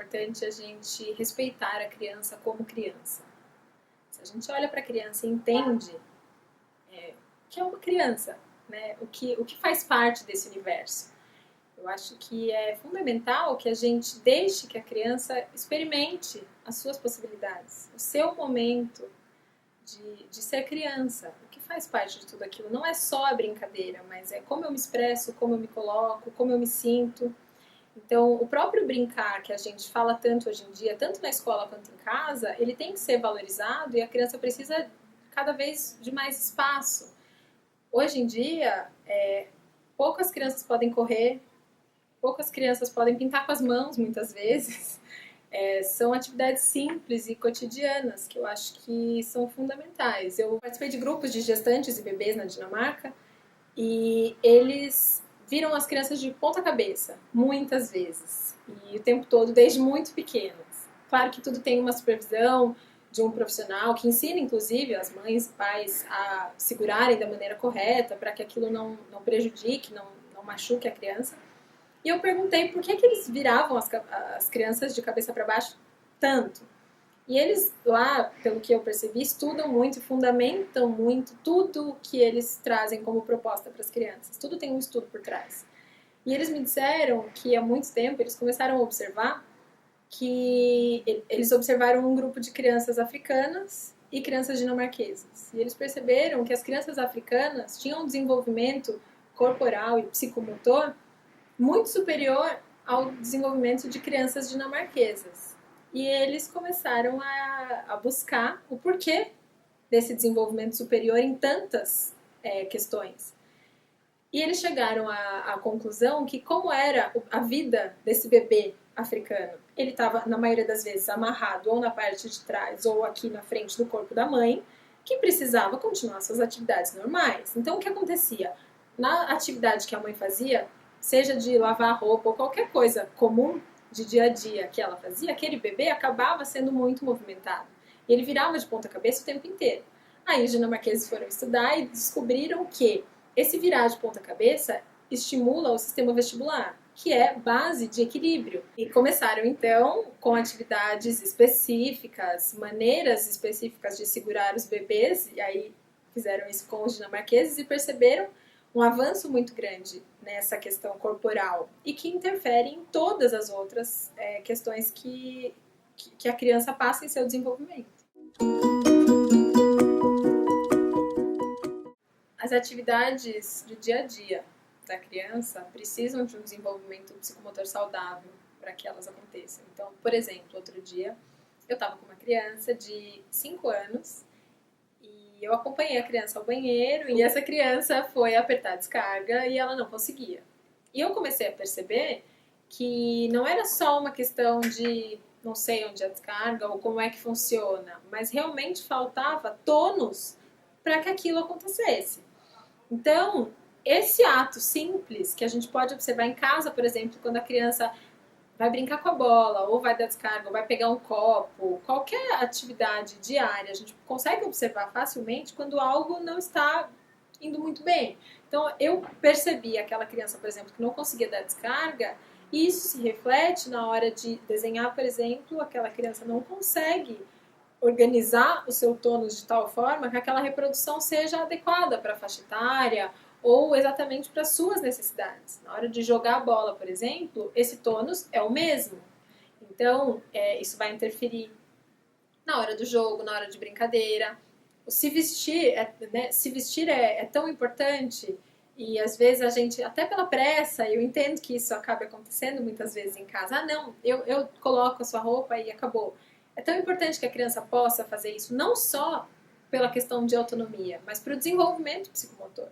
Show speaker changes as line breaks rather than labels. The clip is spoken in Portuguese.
importante a gente respeitar a criança como criança. Se a gente olha para a criança e entende que é uma criança, né? O que faz parte desse universo. Eu acho que é fundamental que a gente deixe que a criança experimente as suas possibilidades, o seu momento de ser criança, o que faz parte de tudo aquilo. Não é só a brincadeira, mas é como eu me expresso, como eu me coloco, como eu me sinto. Então, o próprio brincar, que a gente fala tanto hoje em dia, tanto na escola quanto em casa, ele tem que ser valorizado e a criança precisa cada vez de mais espaço. Hoje em dia, poucas crianças podem correr, poucas crianças podem pintar com as mãos, muitas vezes. São atividades simples e cotidianas que eu acho que são fundamentais. Eu participei de grupos de gestantes e bebês na Dinamarca e eles viram as crianças de ponta cabeça, muitas vezes, e o tempo todo, desde muito pequenas. Claro que tudo tem uma supervisão de um profissional que ensina, inclusive, as mães e pais a segurarem da maneira correta para que aquilo não prejudique, não machuque a criança. E eu perguntei por que eles viravam as crianças de cabeça para baixo tanto. E eles lá, pelo que eu percebi, estudam muito e fundamentam muito tudo que eles trazem como proposta para as crianças. Tudo tem um estudo por trás. E eles me disseram que há muito tempo eles começaram a observar que eles observaram um grupo de crianças africanas e crianças dinamarquesas. E eles perceberam que as crianças africanas tinham um desenvolvimento corporal e psicomotor muito superior ao desenvolvimento de crianças dinamarquesas. E eles começaram a buscar o porquê desse desenvolvimento superior em tantas questões. E eles chegaram à conclusão que como era a vida desse bebê africano, ele estava, na maioria das vezes, amarrado ou na parte de trás ou aqui na frente do corpo da mãe, que precisava continuar suas atividades normais. Então, o que acontecia? Na atividade que a mãe fazia, seja de lavar roupa ou qualquer coisa comum de dia a dia que ela fazia, aquele bebê acabava sendo muito movimentado. E ele virava de ponta cabeça o tempo inteiro. Aí os dinamarqueses foram estudar e descobriram que esse virar de ponta cabeça estimula o sistema vestibular, que é base de equilíbrio. E começaram então com atividades específicas, maneiras específicas de segurar os bebês, e aí fizeram isso com os dinamarqueses e perceberam um avanço muito grande nessa questão corporal e que interfere em todas as outras questões que a criança passa em seu desenvolvimento. As atividades do dia a dia da criança precisam de um desenvolvimento psicomotor saudável para que elas aconteçam. Então, por exemplo, outro dia eu estava com uma criança de 5 anos eu acompanhei a criança ao banheiro e essa criança foi apertar a descarga e ela não conseguia. E eu comecei a perceber que não era só uma questão de não sei onde é a descarga ou como é que funciona, mas realmente faltava tônus para que aquilo acontecesse. Então, esse ato simples que a gente pode observar em casa, por exemplo, quando a criança vai brincar com a bola, ou vai dar descarga, ou vai pegar um copo, qualquer atividade diária, a gente consegue observar facilmente quando algo não está indo muito bem. Então, eu percebi aquela criança, por exemplo, que não conseguia dar descarga, e isso se reflete na hora de desenhar, por exemplo, aquela criança não consegue organizar o seu tônus de tal forma que aquela reprodução seja adequada para a faixa etária, ou exatamente para suas necessidades. Na hora de jogar a bola, por exemplo, esse tônus é o mesmo. Então, isso vai interferir na hora do jogo, na hora de brincadeira. O se vestir, é tão importante e às vezes a gente, até pela pressa, eu entendo que isso acaba acontecendo muitas vezes em casa. Ah, não, eu coloco a sua roupa e acabou. É tão importante que a criança possa fazer isso, não só pela questão de autonomia, mas para o desenvolvimento psicomotor.